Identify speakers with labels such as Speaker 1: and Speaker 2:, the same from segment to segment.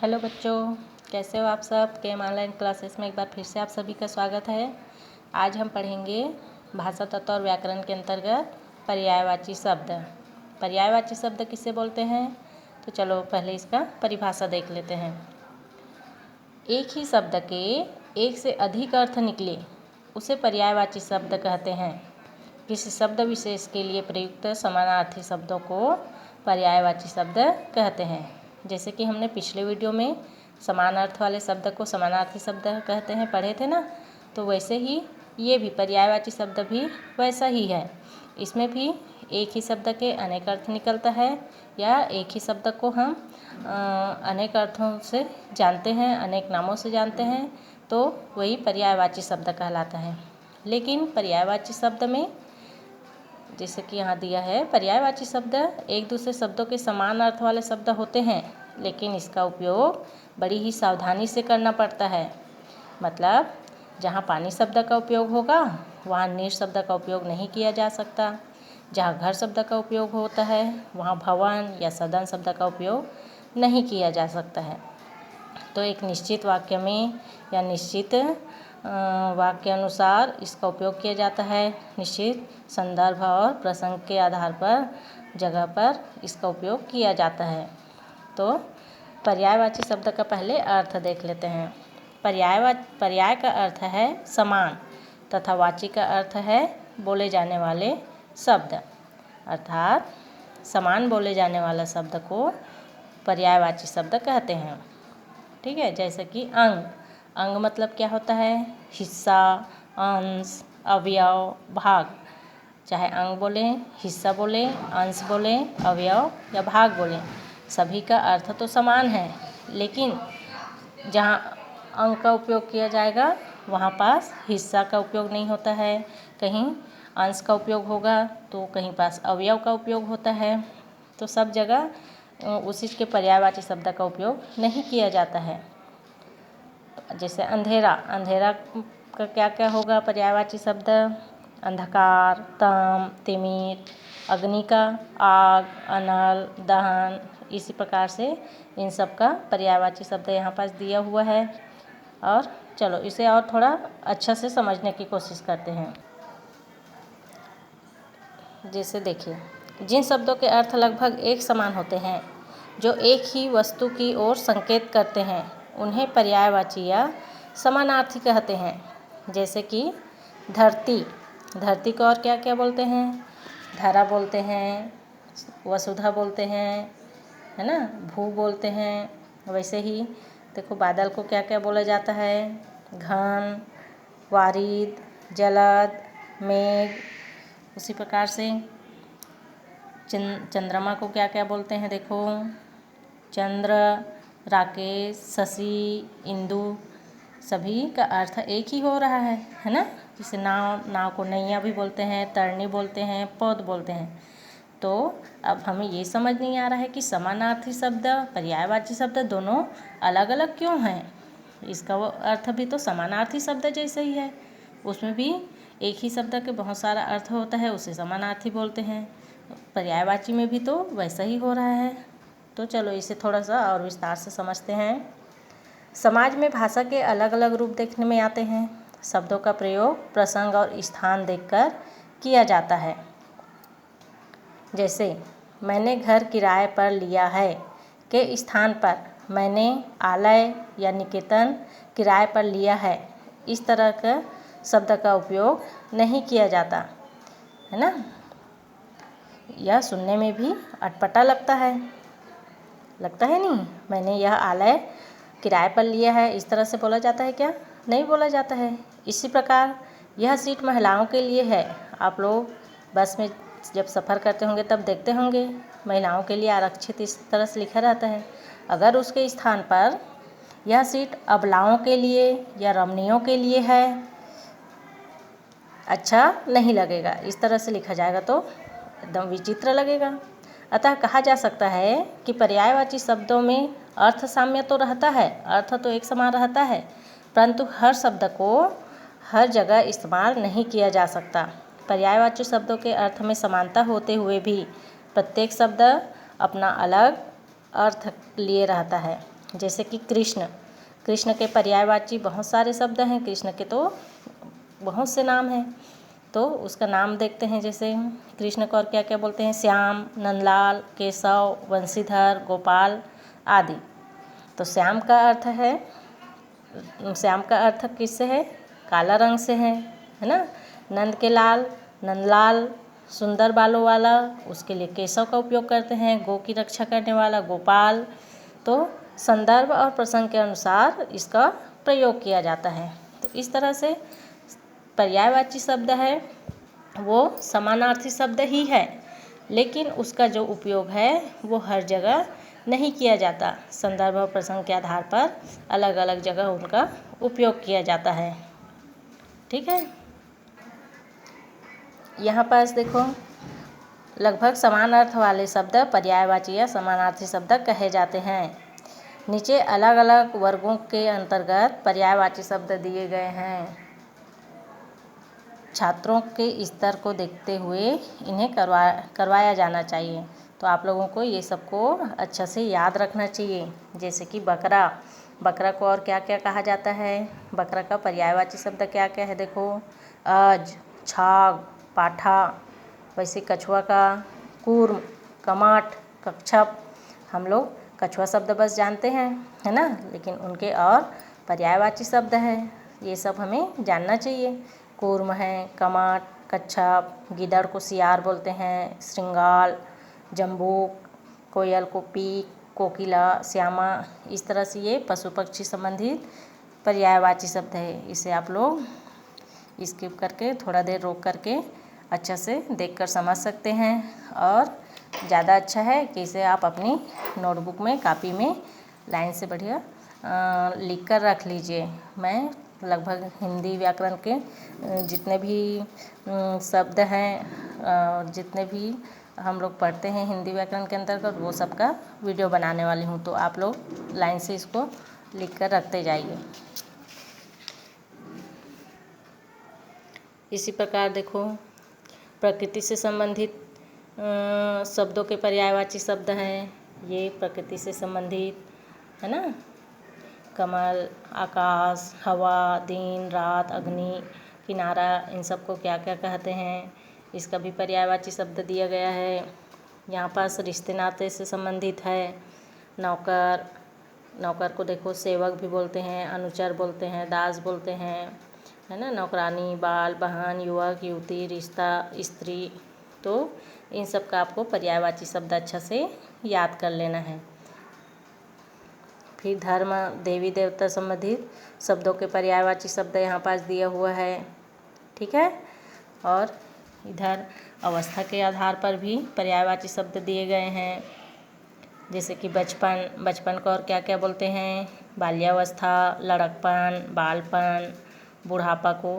Speaker 1: Hello बच्चों, कैसे हो आप सब। केम ऑनलाइन क्लासेस में एक बार फिर से आप सभी का स्वागत है। आज हम पढ़ेंगे भाषा तत्व और व्याकरण के अंतर्गत पर्यायवाची शब्द। पर्यायवाची शब्द किसे बोलते हैं, तो चलो पहले इसका परिभाषा देख लेते हैं। एक ही शब्द के एक से अधिक अर्थ निकले उसे पर्यायवाची शब्द कहते हैं। किसी शब्द विशेष के लिए प्रयुक्त समानार्थी शब्दों को पर्यायवाची शब्द कहते हैं। जैसे कि हमने पिछले वीडियो में समान अर्थ वाले शब्द को समानार्थी शब्द कहते हैं पढ़े थे ना, तो वैसे ही ये भी पर्यायवाची शब्द भी वैसा ही है। इसमें भी एक ही शब्द के अनेक अर्थ निकलता है या एक ही शब्द को हम अनेक अर्थों से जानते हैं, अनेक नामों से जानते हैं, तो वही पर्यायवाची शब्द कहलाता है। लेकिन पर्यायवाची शब्द में जैसे कि यहाँ दिया है, पर्यायवाची शब्द एक दूसरे शब्दों के समान अर्थ वाले शब्द होते हैं, लेकिन इसका उपयोग बड़ी ही सावधानी से करना पड़ता है। मतलब जहाँ पानी शब्द का उपयोग होगा वहाँ नीर शब्द का उपयोग नहीं किया जा सकता। जहाँ घर शब्द का उपयोग होता है वहाँ भवन या सदन शब्द का उपयोग नहीं किया जा सकता है। तो एक निश्चित वाक्य में या निश्चित वाक्य अनुसार इसका उपयोग किया जाता है। निश्चित संदर्भ और प्रसंग के आधार पर जगह पर इसका उपयोग किया जाता है। तो पर्यायवाची शब्द का पहले अर्थ देख लेते हैं। पर्याय का अर्थ है समान तथा वाची का अर्थ है बोले जाने वाले शब्द। अर्थात समान बोले जाने वाला शब्द को पर्यायवाची शब्द कहते हैं। ठीक है, जैसे कि अंग मतलब क्या होता है, हिस्सा, अंश, अवयव, भाग। चाहे अंग बोले, हिस्सा बोले, अंश बोले, अवयव या भाग बोले, सभी का अर्थ तो समान है। लेकिन जहाँ अंग का उपयोग किया जाएगा वहाँ पास हिस्सा का उपयोग नहीं होता है, कहीं अंश का उपयोग होगा तो कहीं पास अवयव का उपयोग होता है। तो सब जगह उसी के पर्यायवाची शब्द का उपयोग नहीं किया जाता है। जैसे अंधेरा का क्या क्या होगा पर्यायवाची शब्द, अंधकार, तम, तिमिर। अग्नि का आग, अनल, दहन। इसी प्रकार से इन सब का पर्यायवाची शब्द यहाँ पास दिया हुआ है। और चलो इसे और थोड़ा अच्छा से समझने की कोशिश करते हैं। जैसे देखिए, जिन शब्दों के अर्थ लगभग एक समान होते हैं, जो एक ही वस्तु की ओर संकेत करते हैं, उन्हें पर्यायवाची या समानार्थी कहते हैं। जैसे कि धरती को और क्या क्या बोलते हैं, धरा बोलते हैं, वसुधा बोलते हैं, है ना, भू बोलते हैं। वैसे ही देखो बादल को क्या क्या बोला जाता है, घन, वारिद, जलद, मेघ। उसी प्रकार से चंद्रमा को क्या क्या बोलते हैं, देखो चंद्र, राकेश, शशि, इंदु। सभी का अर्थ एक ही हो रहा है ना। जैसे नाव को नैया भी बोलते हैं, तरनी बोलते हैं, पौध बोलते हैं। तो अब हमें ये समझ नहीं आ रहा है कि समानार्थी शब्द, पर्यायवाची शब्द दोनों अलग अलग क्यों हैं। इसका वो अर्थ भी तो समानार्थी शब्द जैसे ही है, उसमें भी एक ही शब्द के बहुत सारा अर्थ होता है, उसे समानार्थी बोलते हैं। पर्यायवाची में भी तो वैसा ही हो रहा है। तो चलो इसे थोड़ा सा और विस्तार से समझते हैं। समाज में भाषा के अलग अलग रूप देखने में आते हैं। शब्दों का प्रयोग प्रसंग और स्थान देखकर किया जाता है। जैसे मैंने घर किराए पर लिया है के स्थान पर मैंने आलय या निकेतन किराए पर लिया है, इस तरह का शब्द का उपयोग नहीं किया जाता है ना। यह सुनने में भी अटपटा लगता है नहीं। मैंने यह आलय किराए पर लिया है, इस तरह से बोला जाता है क्या? नहीं बोला जाता है। इसी प्रकार यह सीट महिलाओं के लिए है। आप लोग बस में जब सफ़र करते होंगे तब देखते होंगे महिलाओं के लिए आरक्षित इस तरह से लिखा रहता है। अगर उसके स्थान पर यह सीट अबलाओं के लिए या रमणियों के लिए है, अच्छा नहीं लगेगा। इस तरह से लिखा जाएगा तो एकदम विचित्र लगेगा। अतः कहा जा सकता है कि पर्यायवाची शब्दों में अर्थ साम्य तो रहता है, अर्थ तो एक समान रहता है, परंतु हर शब्द को हर जगह इस्तेमाल नहीं किया जा सकता। पर्यायवाची शब्दों के अर्थ में समानता होते हुए भी प्रत्येक शब्द अपना अलग अर्थ लिए रहता है। जैसे कि कृष्ण, कृष्ण के पर्यायवाची बहुत सारे शब्द हैं। कृष्ण के तो बहुत से नाम हैं, तो उसका नाम देखते हैं। जैसे कृष्ण को और क्या क्या बोलते हैं? श्याम, नंदलाल, केशव, वंशीधर, गोपाल आदि। तो श्याम का अर्थ है, श्याम का अर्थ किससे है? काला रंग से है ना। नंद के लाल, नंदलाल, सुंदर बालों वाला, उसके लिए केशव का उपयोग करते हैं। गौ की रक्षा करने वाला गोपाल। तो संदर्भ और प्रसंग के अनुसार इसका प्रयोग किया जाता है। तो इस तरह से पर्यायवाची शब्द है वो समानार्थी शब्द ही है, लेकिन उसका जो उपयोग है वो हर जगह नहीं किया जाता। संदर्भ और प्रसंग के आधार पर अलग अलग जगह उनका उपयोग किया जाता है। ठीक है, यहाँ पास देखो, लगभग समान अर्थ वाले शब्द पर्यायवाची या समानार्थी शब्द कहे जाते हैं। नीचे अलग अलग वर्गों के अंतर्गत पर्यायवाची शब्द दिए गए हैं। छात्रों के स्तर को देखते हुए इन्हें करवाया जाना चाहिए। तो आप लोगों को ये सबको अच्छा से याद रखना चाहिए। जैसे कि बकरा, बकरा को और क्या क्या कहा जाता है? बकरा का पर्यायवाची शब्द क्या क्या है? देखो, अज, छाग, पाठा। वैसे कछुआ का कूर्म, कमाट, कच्छप। हम लोग कछुआ शब्द बस जानते हैं, है ना, लेकिन उनके और पर्यायवाची शब्द हैं, ये सब हमें जानना चाहिए। कूर्म है, कमाट, कच्छप। गिद्दड़ को सियार बोलते हैं। श्रृंगाल, जम्बूक। कोयल को पीक, कोकिला, श्यामा। इस तरह से ये पशु पक्षी संबंधित पर्यायवाची शब्द है। इसे आप लोग स्किप करके थोड़ा देर रोक करके अच्छा से देखकर समझ सकते हैं, और ज़्यादा अच्छा है कि इसे आप अपनी नोटबुक में, कापी में लाइन से बढ़िया लिख कर रख लीजिए। मैं लगभग हिंदी व्याकरण के जितने भी शब्द हैं, जितने भी हम लोग पढ़ते हैं हिंदी व्याकरण के अंतर्गत, वो सब का वीडियो बनाने वाली हूँ। तो आप लोग लाइन से इसको लिख कर रखते जाइए। इसी प्रकार देखो, प्रकृति से संबंधित शब्दों के पर्यायवाची शब्द हैं। ये प्रकृति से संबंधित है ना। कमल, आकाश, हवा, दिन, रात, अग्नि, किनारा, इन सबको क्या क्या कहते हैं? इसका भी पर्यायवाची शब्द दिया गया है। यहाँ पास रिश्ते नाते से संबंधित है। नौकर, नौकर को देखो सेवक भी बोलते हैं, अनुचर बोलते हैं, दास बोलते हैं, है ना। नौकरानी, बाल, बहन, युवक, युवती, रिश्ता, स्त्री। तो इन सब का आपको पर्यायवाची शब्द अच्छा से याद कर लेना है। फिर धर्म, देवी देवता संबंधित शब्दों के पर्यायवाची शब्द यहाँ पास दिया हुआ है। ठीक है, और इधर अवस्था के आधार पर भी पर्यायवाची शब्द दिए गए हैं। जैसे कि बचपन, बचपन को और क्या क्या बोलते हैं? बाल्यावस्था, लड़कपन, बालपन। बुढ़ापा को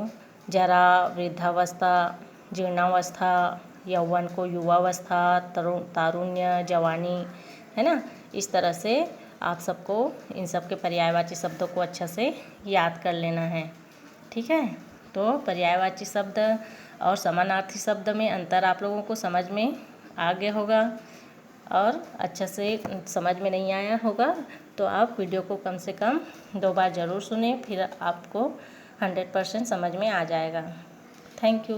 Speaker 1: जरा, वृद्धावस्था, जीर्णावस्था। यौवन को युवावस्था, तारुण्य, जवानी, है ना। इस तरह से आप सबको इन सब के पर्यायवाची शब्दों को अच्छा से याद कर लेना है। ठीक है, तो पर्यायवाची शब्द और समानार्थी शब्द में अंतर आप लोगों को समझ में आ गया होगा, और अच्छा से समझ में नहीं आया होगा तो आप वीडियो को कम से कम 2 बार ज़रूर सुनें, फिर आपको 100% समझ में आ जाएगा। Thank you.